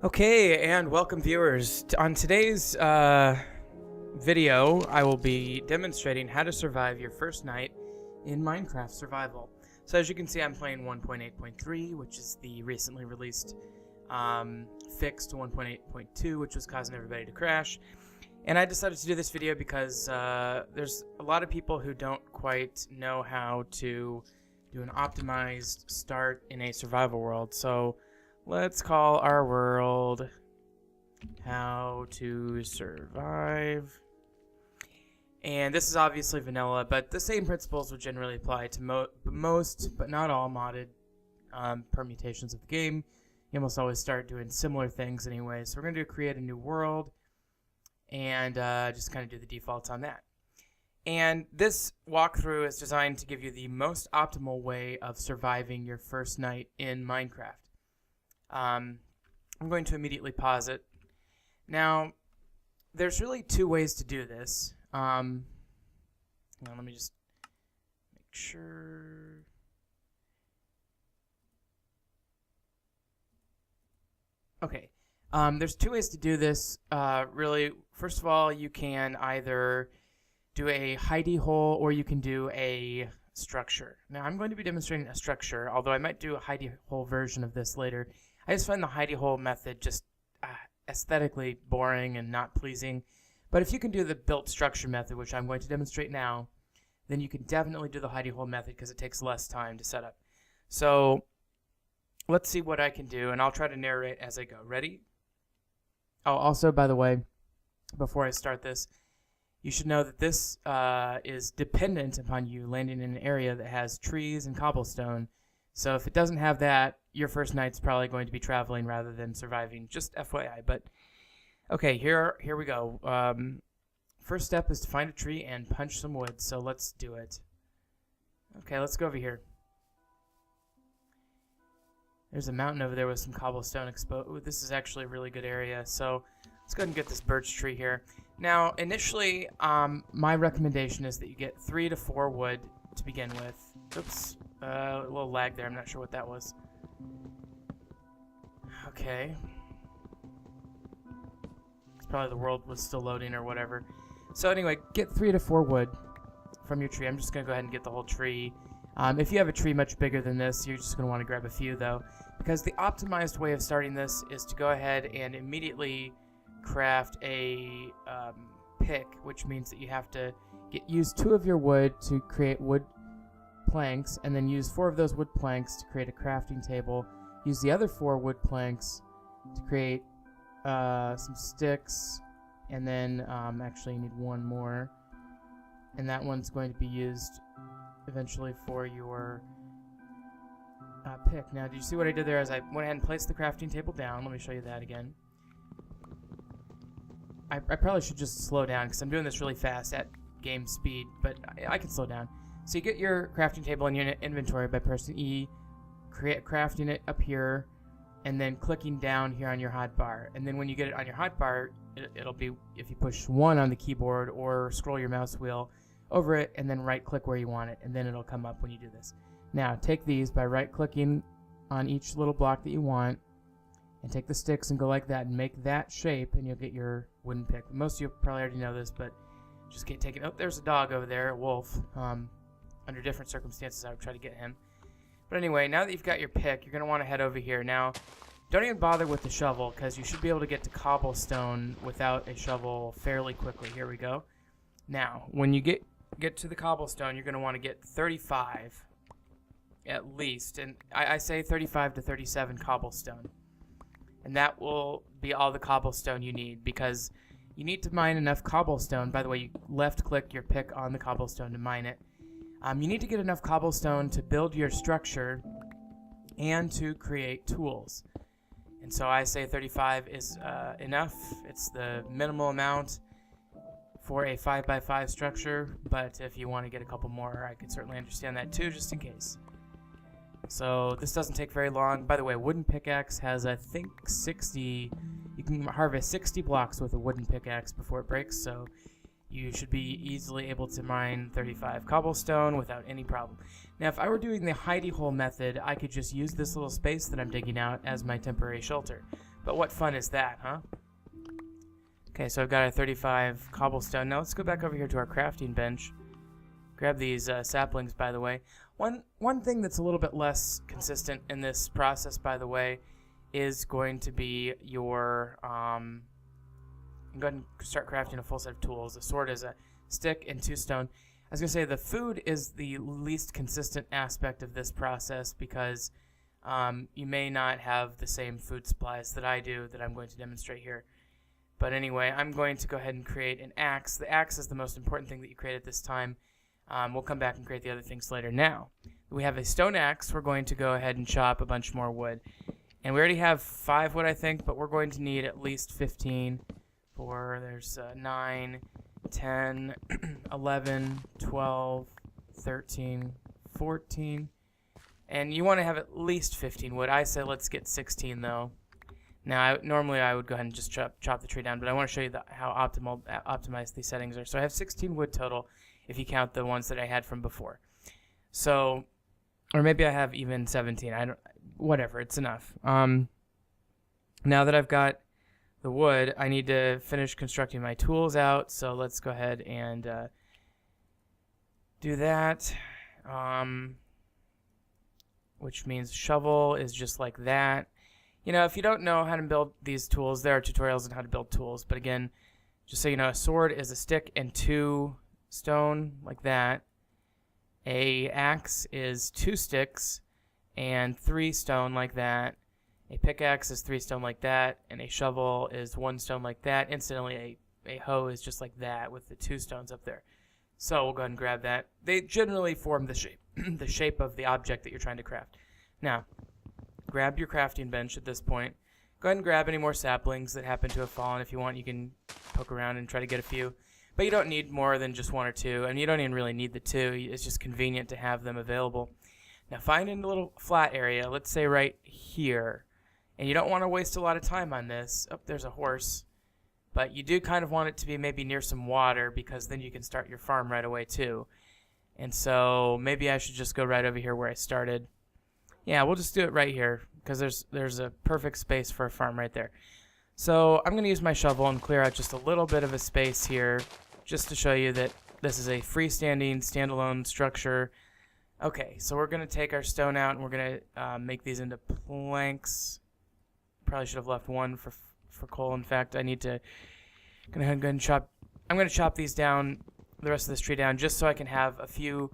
Okay, and welcome viewers. On today's video, I will be demonstrating how to survive your first night in Minecraft Survival. So as you can see, I'm playing 1.8.3, which is the recently released fix to 1.8.2, which was causing everybody to crash. And I decided to do this video because there's a lot of people who don't quite know how to do an optimized start in a survival world. So let's call our world How to Survive. And this is obviously vanilla, but the same principles would generally apply to most, but not all, modded permutations of the game. You almost always start doing similar things anyway. So we're going to create a new world and just kind of do the defaults on that. And this walkthrough is designed to give you the most optimal way of surviving your first night in Minecraft. I'm going to immediately pause it. Now, there's really two ways to do this. Let me just make sure. Okay. There's two ways to do this. Really, first of all, you can either do a hidey hole or you can do a structure. Now, I'm going to be demonstrating a structure, although I might do a hidey hole version of this later. I just find the hidey hole method just aesthetically boring and not pleasing. But if you can do the built structure method, which I'm going to demonstrate now, then you can definitely do the hidey hole method because it takes less time to set up. So let's see what I can do, and I'll try to narrate as I go. Ready? Oh, also, by the way, before I start this, you should know that this is dependent upon you landing in an area that has trees and cobblestone. So if it doesn't have that, your first night's probably going to be traveling rather than surviving. Just FYI. But okay, here we go. First step is to find a tree and punch some wood. So let's do it. Okay, let's go over here. There's a mountain over there with some cobblestone exposed. Ooh, this is actually a really good area. So let's go ahead and get this birch tree here. Now, initially, my recommendation is that you get 3 to 4 wood to begin with. Oops, a little lag there. I'm not sure what that was. Okay. It's probably the world was still loading or whatever. So anyway, get 3 to 4 wood from your tree. I'm just going to go ahead and get the whole tree. If you have a tree much bigger than this, you're just going to want to grab a few, though. Because the optimized way of starting this is to go ahead and immediately craft a pick, which means that you have to use 2 of your wood to create wood planks, and then use 4 of those wood planks to create a crafting table. Use the other 4 wood planks to create some sticks, and then actually you need 1 more, and that one's going to be used eventually for your pick. Now, did you see what I did there as I went ahead and placed the crafting table down? Let me show you that again. I probably should just slow down because I'm doing this really fast at game speed, but I can slow down. So you get your crafting table in your inventory by pressing E, crafting it up here, and then clicking down here on your hotbar. And then when you get it on your hotbar, it'll be if you push 1 on the keyboard or scroll your mouse wheel over it and then right-click where you want it, and then it'll come up when you do this. Now, take these by right-clicking on each little block that you want, and take the sticks and go like that and make that shape, and you'll get your wooden pick. Most of you probably already know this, but just get taken. Oh, there's a dog over there, a wolf. Under different circumstances, I would try to get him. But anyway, now that you've got your pick, you're going to want to head over here. Now, don't even bother with the shovel, because you should be able to get to cobblestone without a shovel fairly quickly. Here we go. Now, when you get to the cobblestone, you're going to want to get 35 at least. And I say 35 to 37 cobblestone. And that will be all the cobblestone you need, because you need to mine enough cobblestone. By the way, you left-click your pick on the cobblestone to mine it. You need to get enough cobblestone to build your structure and to create tools. And so I say 35 is enough. It's the minimal amount for a 5x5 structure, but if you want to get a couple more, I could certainly understand that too, just in case. So this doesn't take very long. By the way, wooden pickaxe has, I think, 60... You can harvest 60 blocks with a wooden pickaxe before it breaks, so you should be easily able to mine 35 cobblestone without any problem. Now, if I were doing the hidey hole method, I could just use this little space that I'm digging out as my temporary shelter. But what fun is that, huh? Okay, so I've got a 35 cobblestone. Now let's go back over here to our crafting bench. Grab these saplings, by the way. One thing that's a little bit less consistent in this process, by the way, is going to be your... I'm going to start crafting a full set of tools. A sword is a stick and 2 stone. I was going to say the food is the least consistent aspect of this process because you may not have the same food supplies that I do that I'm going to demonstrate here. But anyway, I'm going to go ahead and create an axe. The axe is the most important thing that you create at this time. We'll come back and create the other things later. Now, we have a stone axe. We're going to go ahead and chop a bunch more wood. And we already have 5 wood, I think, but we're going to need at least 15. There's 9, 10, 11, 12, 13, 14. And you want to have at least 15 wood. I say let's get 16, though. Now, normally I would go ahead and just chop the tree down, but I want to show you how optimized these settings are. So I have 16 wood total, if you count the ones that I had from before. So, or maybe I have even 17. Whatever, it's enough. Now that I've got the wood, I need to finish constructing my tools out. So let's go ahead and do that. Which means shovel is just like that. You know, if you don't know how to build these tools, there are tutorials on how to build tools. But again, just so you know, a sword is a stick and 2 stone, like that. A axe is 2 sticks and 3 stone, like that. A pickaxe is 3 stone, like that. And a shovel is 1 stone, like that. Incidentally, a hoe is just like that with the 2 stones up there. So we'll go ahead and grab that. They generally form the shape, the shape of the object that you're trying to craft. Now, grab your crafting bench at this point. Go ahead and grab any more saplings that happen to have fallen. If you want, you can poke around and try to get a few. But you don't need more than just 1 or 2, and you don't even really need the 2. It's just convenient to have them available. Now find a little flat area, let's say right here. And you don't want to waste a lot of time on this. Oh, there's a horse. But you do kind of want it to be maybe near some water because then you can start your farm right away too. And so maybe I should just go right over here where I started. Yeah, we'll just do it right here because there's a perfect space for a farm right there. So I'm going to use my shovel and clear out just a little bit of a space here just to show you that this is a freestanding, standalone structure. Okay, so we're going to take our stone out and we're going to make these into planks. Probably should have left 1 for coal. In fact, I need to go ahead and chop. I'm going to chop these down, the rest of this tree down, just so I can have a few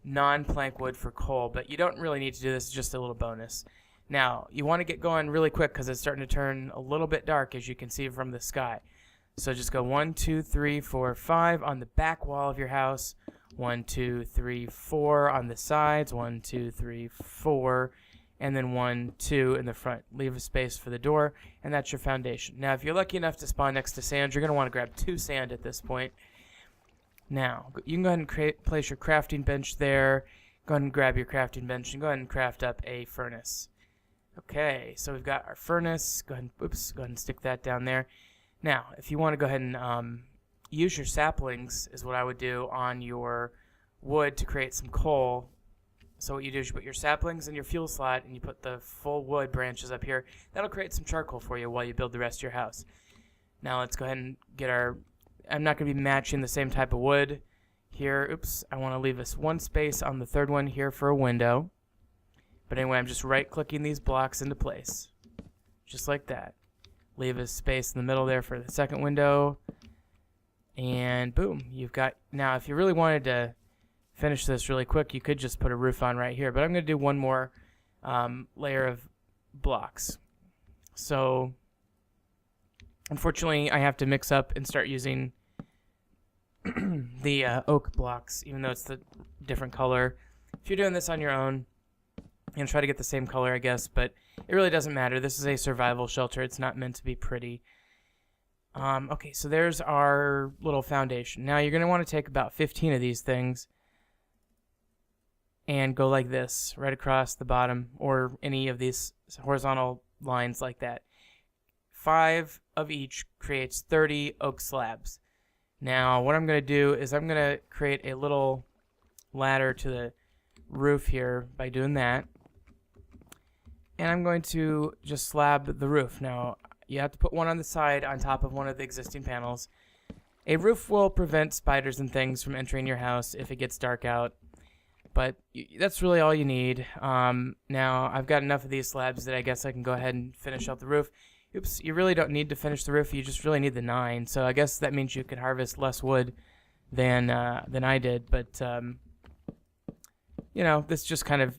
non-plank wood for coal. But you don't really need to do this; it's just a little bonus. Now, you want to get going really quick because it's starting to turn a little bit dark, as you can see from the sky. So just go 1, 2, 3, 4, 5 on the back wall of your house. 1, 2, 3, 4 on the sides. 1, 2, 3, 4. And then 1, 2 in the front. Leave a space for the door, and that's your foundation. Now, if you're lucky enough to spawn next to sand, you're going to want to grab 2 sand at this point. Now, you can go ahead and place your crafting bench there. Go ahead and grab your crafting bench and go ahead and craft up a furnace. Okay, so we've got our furnace. Go ahead and stick that down there. Now, if you want to go ahead and use your saplings, is what I would do on your wood to create some coal. So what you do is you put your saplings in your fuel slot and you put the full wood branches up here. That'll create some charcoal for you while you build the rest of your house. Now let's go ahead and get our... I'm not going to be matching the same type of wood here. Oops, I want to leave us 1 space on the 3rd one here for a window. But anyway, I'm just right-clicking these blocks into place. Just like that. Leave a space in the middle there for the 2nd window. And boom, you've got... Now, if you really wanted to finish this really quick, you could just put a roof on right here. But I'm going to do 1 more layer of blocks. So, unfortunately, I have to mix up and start using the oak blocks, even though it's the different color. If you're doing this on your own, you're going to try to get the same color, I guess, but it really doesn't matter. This is a survival shelter. It's not meant to be pretty. Okay, so there's our little foundation. Now, you're going to want to take about 15 of these things and go like this, right across the bottom, or any of these horizontal lines like that. 5 of each creates 30 oak slabs. Now, what I'm going to do is I'm going to create a little ladder to the roof here by doing that. And I'm going to just slab the roof. Now, You have to put one on the side on top of one of the existing panels. A roof will prevent spiders and things from entering your house if it gets dark out. But that's really all you need. Now, I've got enough of these slabs that I guess I can go ahead and finish out the roof. Oops, you really don't need to finish the roof. You just really need the 9. So I guess that means you could harvest less wood than I did. But, this just kind of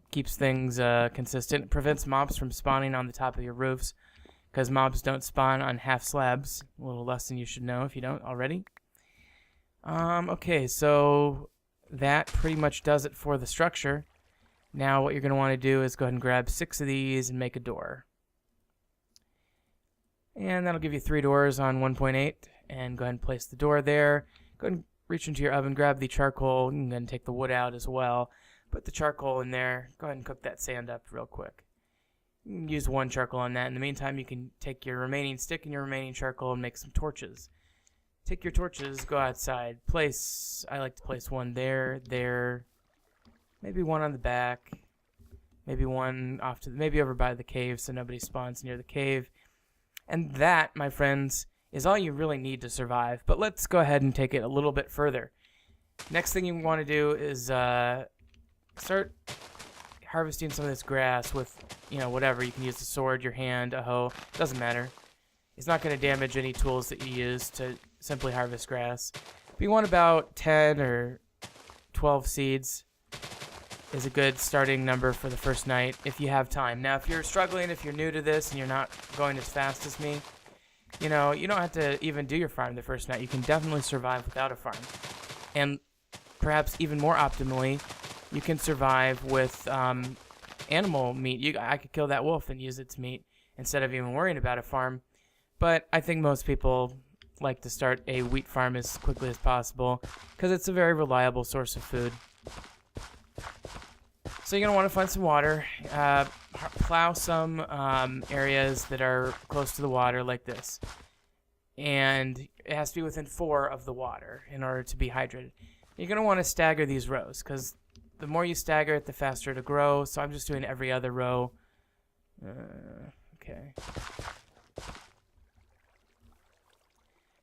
keeps things consistent. It prevents mobs from spawning on the top of your roofs, because mobs don't spawn on half slabs. A little lesson you should know if you don't already. Okay, so that pretty much does it for the structure. Now what you're going to want to do is go ahead and grab 6 of these and make a door. And that'll give you 3 doors on 1.8. And go ahead and place the door there. Go ahead and reach into your oven, grab the charcoal, and then take the wood out as well. Put the charcoal in there. Go ahead and cook that sand up real quick. You can use 1 charcoal on that. In the meantime, you can take your remaining stick and your remaining charcoal and make some torches. Take your torches, go outside. I like to place 1 there, maybe 1 on the back, maybe 1 maybe over by the cave so nobody spawns near the cave. And that, my friends, is all you really need to survive. But let's go ahead and take it a little bit further. Next thing you want to do is start harvesting some of this grass with, whatever. You can use the sword, your hand, a hoe. Doesn't matter. It's not going to damage any tools that you use to simply harvest grass. But you want about 10 or 12 seeds is a good starting number for the first night if you have time. Now, if you're struggling, if you're new to this and you're not going as fast as me, you don't have to even do your farm the first night. You can definitely survive without a farm. And perhaps even more optimally, you can survive with animal meat. I could kill that wolf and use its meat instead of even worrying about a farm. But I think most people like to start a wheat farm as quickly as possible because it's a very reliable source of food. So you're going to want to find some water. Plow some areas that are close to the water like this. And it has to be within 4 of the water in order to be hydrated. You're going to want to stagger these rows because the more you stagger it, the faster it'll grow. So I'm just doing every other row. Okay.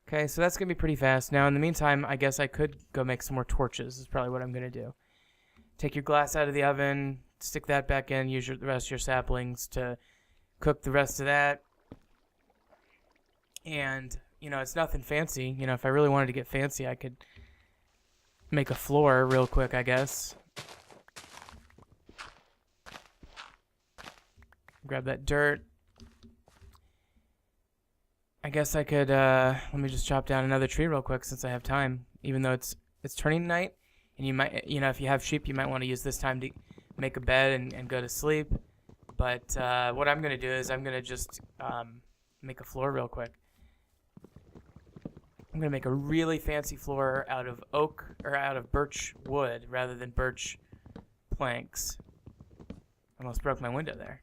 Okay, so that's going to be pretty fast. Now, in the meantime, I guess I could go make some more torches. Is probably what I'm going to do. Take your glass out of the oven, stick that back in, use the rest of your saplings to cook the rest of that. And, it's nothing fancy. If I really wanted to get fancy, I could make a floor real quick, I guess. Grab that dirt. I guess I could, let me just chop down another tree real quick since I have time, even though it's turning night. And you might, if you have sheep, you might want to use this time to make a bed and go to sleep. But what I'm going to do is I'm going to just make a floor real quick. I'm going to make a really fancy floor out of oak, or out of birch wood, rather than birch planks. Almost broke my window there.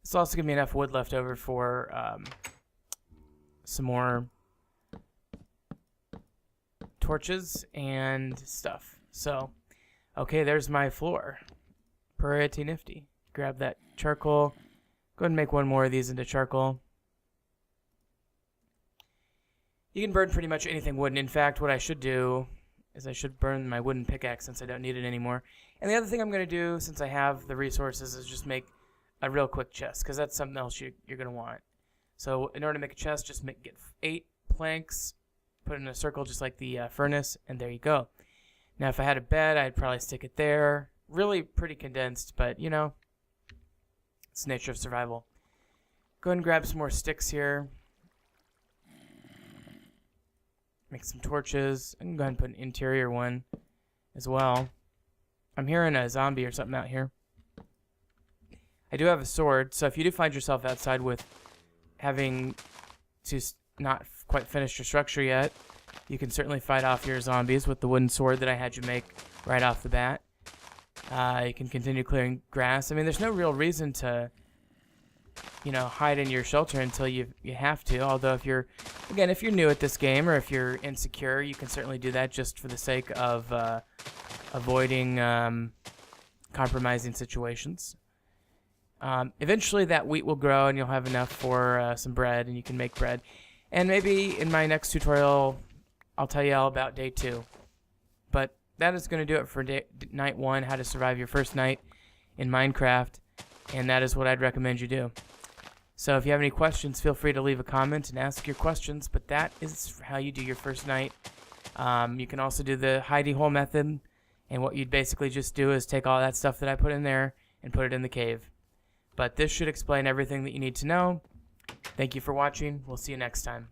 This will also give me enough wood left over for some more torches and stuff. So, okay, there's my floor. Pretty nifty. Grab that charcoal. Go ahead and make 1 more of these into charcoal. You can burn pretty much anything wooden. In fact, what I should do is I should burn my wooden pickaxe since I don't need it anymore. And the other thing I'm going to do, since I have the resources, is just make a real quick chest, because that's something else you're going to want. So in order to make a chest, just get 8 planks, put it in a circle just like the furnace, and there you go. Now, if I had a bed, I'd probably stick it there. Really pretty condensed, but, it's the nature of survival. Go ahead and grab some more sticks here. Make some torches. I can go ahead and put an interior one as well. I'm hearing a zombie or something out here. I do have a sword, so if you do find yourself outside with having to not quite finish your structure yet, you can certainly fight off your zombies with the wooden sword that I had you make right off the bat. You can continue clearing grass. I mean, there's no real reason to, hide in your shelter until you have to. Although if you're new at this game or if you're insecure, you can certainly do that just for the sake of avoiding compromising situations. Eventually that wheat will grow and you'll have enough for some bread, and you can make bread. And maybe in my next tutorial, I'll tell you all about day 2. But that is going to do it for night 1, how to survive your first night in Minecraft. And that is what I'd recommend you do. So if you have any questions, feel free to leave a comment and ask your questions. But that is how you do your first night. You can also do the hidey hole method. And what you'd basically just do is take all that stuff that I put in there and put it in the cave. But this should explain everything that you need to know. Thank you for watching. We'll see you next time.